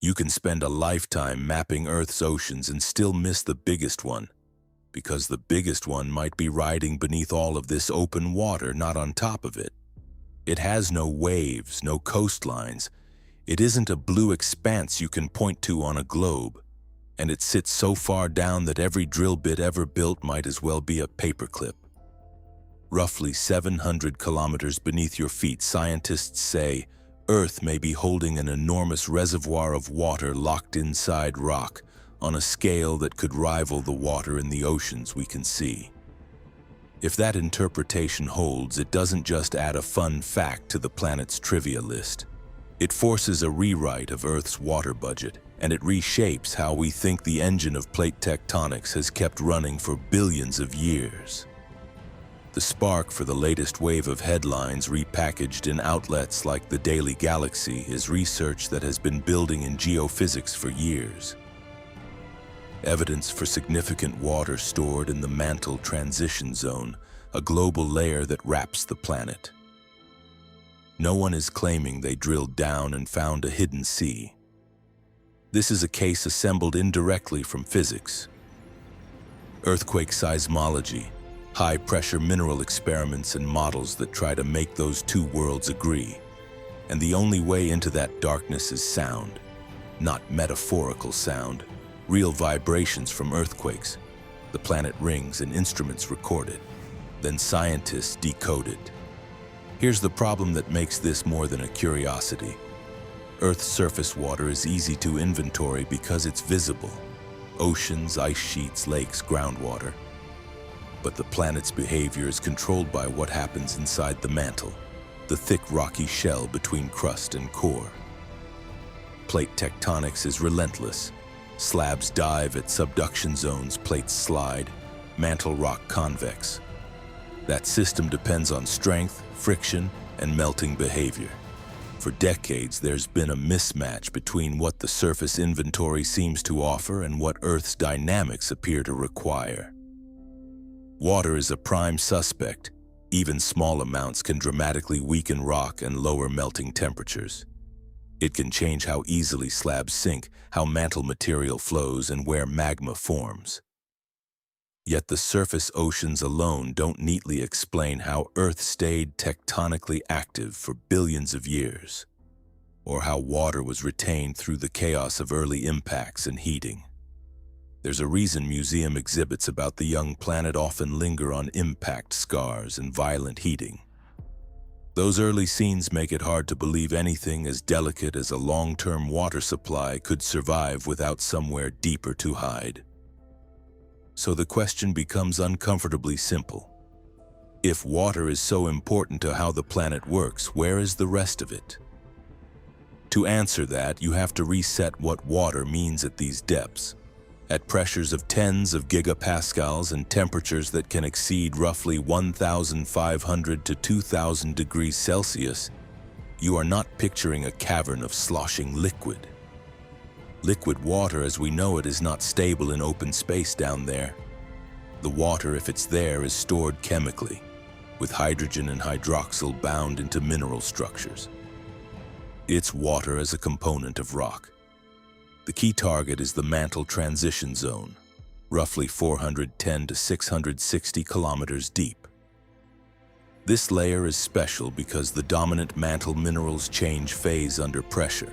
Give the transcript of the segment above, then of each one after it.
You can spend a lifetime mapping Earth's oceans and still miss the biggest one, because the biggest one might be riding beneath all of this open water, not on top of it. It has no waves, no coastlines. It isn't a blue expanse you can point to on a globe, and it sits so far down that every drill bit ever built might as well be a paperclip. Roughly 700 kilometers beneath your feet, scientists say Earth may be holding an enormous reservoir of water locked inside rock on a scale that could rival the water in the oceans we can see. If that interpretation holds, it doesn't just add a fun fact to the planet's trivia list. It forces a rewrite of Earth's water budget, and it reshapes how we think the engine of plate tectonics has kept running for billions of years. The spark for the latest wave of headlines repackaged in outlets like the Daily Galaxy is research that has been building in geophysics for years. Evidence for significant water stored in the mantle transition zone, a global layer that wraps the planet. No one is claiming they drilled down and found a hidden sea. This is a case assembled indirectly from physics. Earthquake seismology, high-pressure mineral experiments and models that try to make those two worlds agree. And the only way into that darkness is sound. Not metaphorical sound, real vibrations from earthquakes. The planet rings and instruments record it. Then scientists decode it. Here's the problem that makes this more than a curiosity. Earth's surface water is easy to inventory because it's visible. Oceans, ice sheets, lakes, groundwater. But the planet's behavior is controlled by what happens inside the mantle, the thick rocky shell between crust and core. Plate tectonics is relentless. Slabs dive at subduction zones, plates slide, mantle rock convex. That system depends on strength, friction, and melting behavior. For decades, there's been a mismatch between what the surface inventory seems to offer and what Earth's dynamics appear to require. Water is a prime suspect. Even small amounts can dramatically weaken rock and lower melting temperatures. It can change how easily slabs sink, how mantle material flows, and where magma forms. Yet the surface oceans alone don't neatly explain how Earth stayed tectonically active for billions of years, or how water was retained through the chaos of early impacts and heating. There's a reason museum exhibits about the young planet often linger on impact scars and violent heating. Those early scenes make it hard to believe anything as delicate as a long-term water supply could survive without somewhere deeper to hide. So the question becomes uncomfortably simple. If water is so important to how the planet works, where is the rest of it? To answer that, you have to reset what water means at these depths. At pressures of tens of gigapascals and temperatures that can exceed roughly 1,500 to 2,000 degrees Celsius, you are not picturing a cavern of sloshing liquid. Liquid water as we know it is not stable in open space down there. The water, if it's there, is stored chemically, with hydrogen and hydroxyl bound into mineral structures. It's water as a component of rock. The key target is the mantle transition zone, roughly 410 to 660 kilometers deep. This layer is special because the dominant mantle minerals change phase under pressure.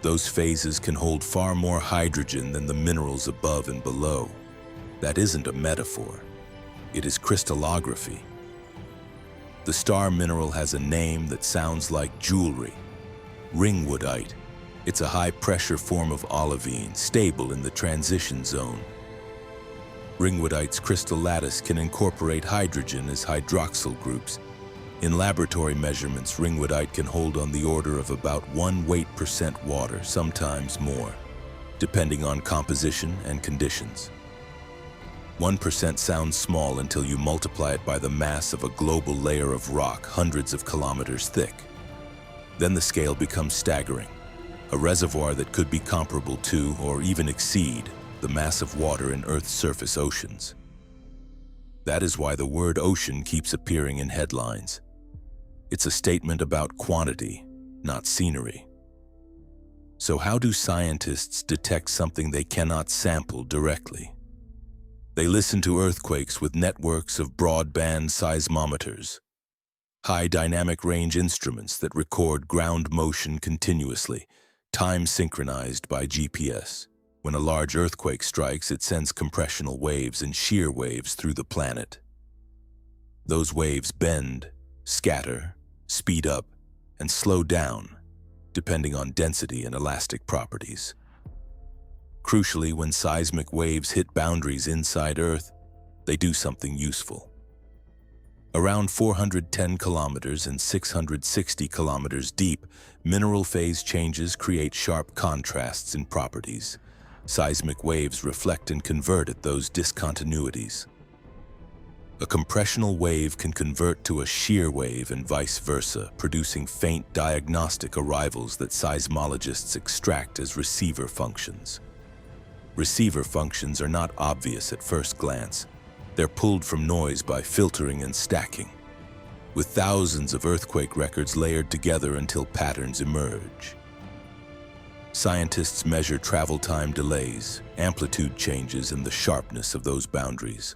Those phases can hold far more hydrogen than the minerals above and below. That isn't a metaphor. It is crystallography. The star mineral has a name that sounds like jewelry, ringwoodite. It's a high-pressure form of olivine, stable in the transition zone. Ringwoodite's crystal lattice can incorporate hydrogen as hydroxyl groups. In laboratory measurements, ringwoodite can hold on the order of about 1 weight% water, sometimes more, depending on composition and conditions. 1% sounds small until you multiply it by the mass of a global layer of rock hundreds of kilometers thick. Then the scale becomes staggering. A reservoir that could be comparable to, or even exceed, the mass of water in Earth's surface oceans. That is why the word ocean keeps appearing in headlines. It's a statement about quantity, not scenery. So how do scientists detect something they cannot sample directly? They listen to earthquakes with networks of broadband seismometers, high dynamic range instruments that record ground motion continuously, time synchronized by GPS. When a large earthquake strikes, it sends compressional waves and shear waves through the planet. Those waves bend, scatter, speed up, and slow down, depending on density and elastic properties. Crucially, when seismic waves hit boundaries inside Earth, they do something useful. Around 410 kilometers and 660 kilometers deep, mineral phase changes create sharp contrasts in properties. Seismic waves reflect and convert at those discontinuities. A compressional wave can convert to a shear wave and vice versa, producing faint diagnostic arrivals that seismologists extract as receiver functions. Receiver functions are not obvious at first glance. They're pulled from noise by filtering and stacking, with thousands of earthquake records layered together until patterns emerge. Scientists measure travel time delays, amplitude changes, and the sharpness of those boundaries.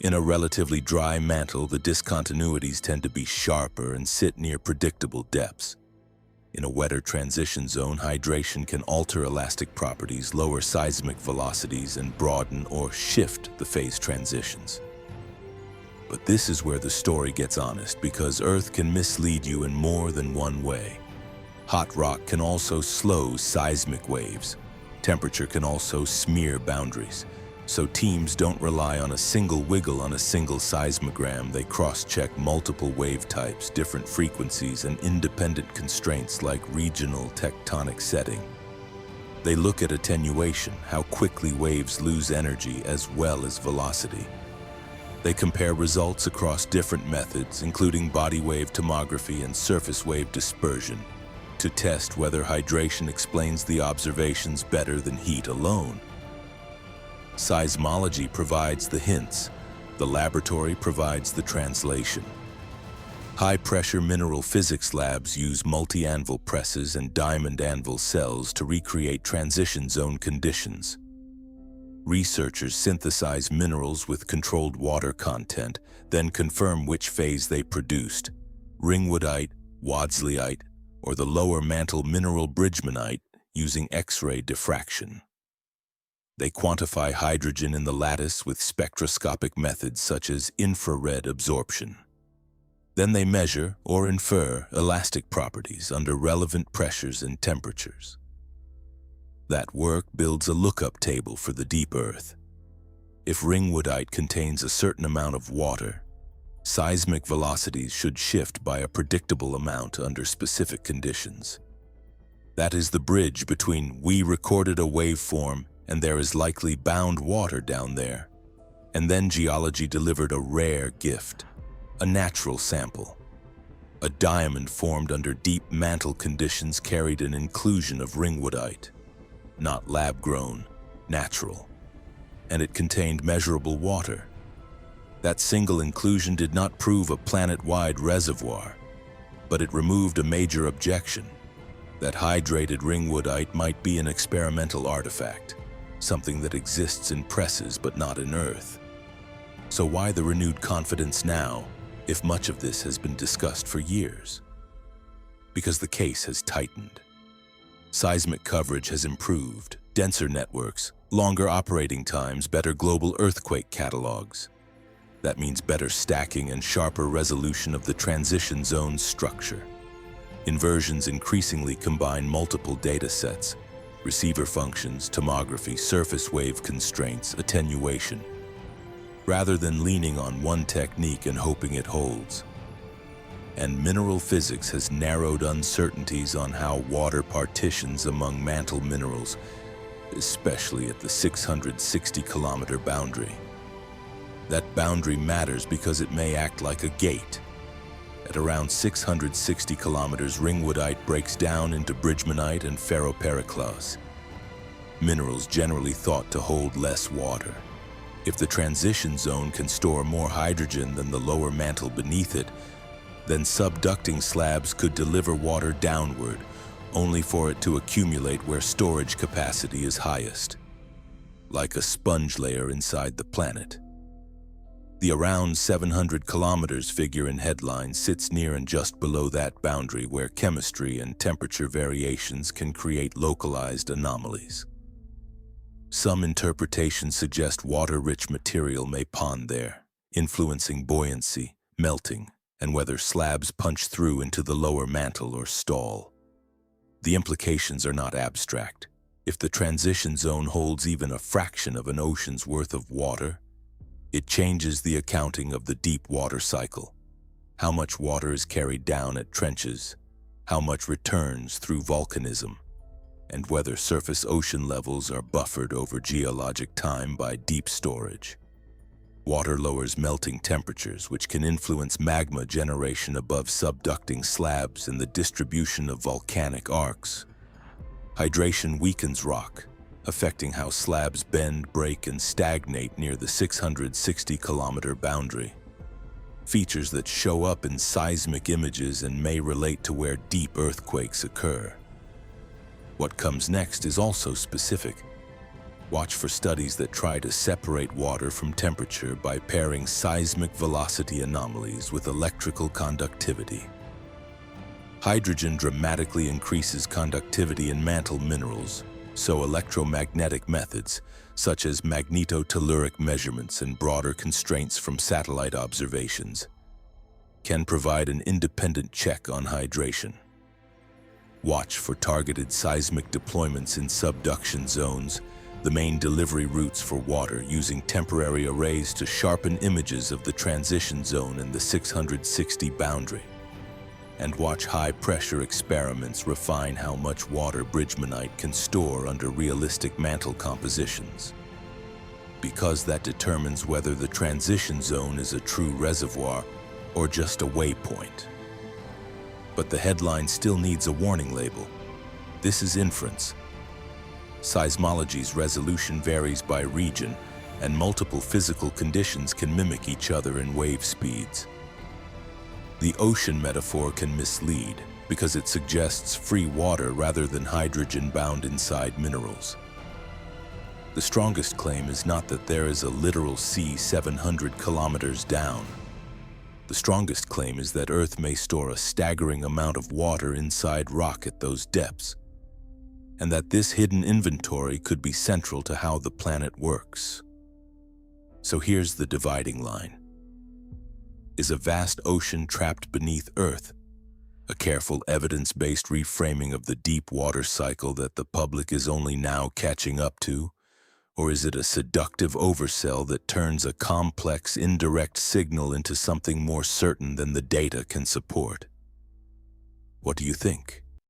In a relatively dry mantle, the discontinuities tend to be sharper and sit near predictable depths. In a wetter transition zone, hydration can alter elastic properties, lower seismic velocities, and broaden or shift the phase transitions. But this is where the story gets honest, because Earth can mislead you in more than one way. Hot rock can also slow seismic waves. Temperature can also smear boundaries. So teams don't rely on a single wiggle on a single seismogram. They cross-check multiple wave types, different frequencies, and independent constraints like regional tectonic setting. They look at attenuation, how quickly waves lose energy as well as velocity. They compare results across different methods, including body wave tomography and surface wave dispersion, to test whether hydration explains the observations better than heat alone. Seismology provides the hints. The laboratory provides the translation. High-pressure mineral physics labs use multi-anvil presses and diamond anvil cells to recreate transition zone conditions. Researchers synthesize minerals with controlled water content, then confirm which phase they produced: ringwoodite, wadsleyite, or the lower mantle mineral bridgmanite, using X-ray diffraction. They quantify hydrogen in the lattice with spectroscopic methods such as infrared absorption. Then they measure or infer elastic properties under relevant pressures and temperatures. That work builds a lookup table for the deep Earth. If ringwoodite contains a certain amount of water, seismic velocities should shift by a predictable amount under specific conditions. That is the bridge between "we recorded a waveform" and "there is likely bound water down there." And then geology delivered a rare gift, a natural sample. A diamond formed under deep mantle conditions carried an inclusion of ringwoodite, not lab-grown, natural. And it contained measurable water. That single inclusion did not prove a planet-wide reservoir, but it removed a major objection, that hydrated ringwoodite might be an experimental artifact, something that exists in presses but not in Earth. So why the renewed confidence now, if much of this has been discussed for years? Because the case has tightened. Seismic coverage has improved, denser networks, longer operating times, better global earthquake catalogs. That means better stacking and sharper resolution of the transition zone's structure. Inversions increasingly combine multiple data sets: receiver functions, tomography, surface wave constraints, attenuation, rather than leaning on one technique and hoping it holds. And mineral physics has narrowed uncertainties on how water partitions among mantle minerals, especially at the 660-kilometer boundary. That boundary matters because it may act like a gate. At around 660 kilometers, ringwoodite breaks down into bridgmanite and ferropericlase, minerals generally thought to hold less water. If the transition zone can store more hydrogen than the lower mantle beneath it, then subducting slabs could deliver water downward, only for it to accumulate where storage capacity is highest, like a sponge layer inside the planet. The around 700 kilometers figure in headlines sits near and just below that boundary where chemistry and temperature variations can create localized anomalies. Some interpretations suggest water-rich material may pond there, influencing buoyancy, melting, and whether slabs punch through into the lower mantle or stall. The implications are not abstract. If the transition zone holds even a fraction of an ocean's worth of water, it changes the accounting of the deep water cycle. How much water is carried down at trenches, how much returns through volcanism, and whether surface ocean levels are buffered over geologic time by deep storage. Water lowers melting temperatures, which can influence magma generation above subducting slabs and the distribution of volcanic arcs. Hydration weakens rock, affecting how slabs bend, break, and stagnate near the 660-kilometer boundary. Features that show up in seismic images and may relate to where deep earthquakes occur. What comes next is also specific. Watch for studies that try to separate water from temperature by pairing seismic velocity anomalies with electrical conductivity. Hydrogen dramatically increases conductivity in mantle minerals, so electromagnetic methods, such as magnetotelluric measurements and broader constraints from satellite observations, can provide an independent check on hydration. Watch for targeted seismic deployments in subduction zones, the main delivery routes for water, using temporary arrays to sharpen images of the transition zone and the 660 boundary. And watch high-pressure experiments refine how much water bridgemanite can store under realistic mantle compositions, because that determines whether the transition zone is a true reservoir or just a waypoint. But the headline still needs a warning label. This is inference. Seismology's resolution varies by region, and multiple physical conditions can mimic each other in wave speeds. The ocean metaphor can mislead because it suggests free water rather than hydrogen bound inside minerals. The strongest claim is not that there is a literal sea 700 kilometers down. The strongest claim is that Earth may store a staggering amount of water inside rock at those depths, and that this hidden inventory could be central to how the planet works. So here's the dividing line. Is a vast ocean trapped beneath Earth a careful evidence-based reframing of the deep water cycle that the public is only now catching up to? Or is it a seductive oversell that turns a complex, indirect signal into something more certain than the data can support? What do you think?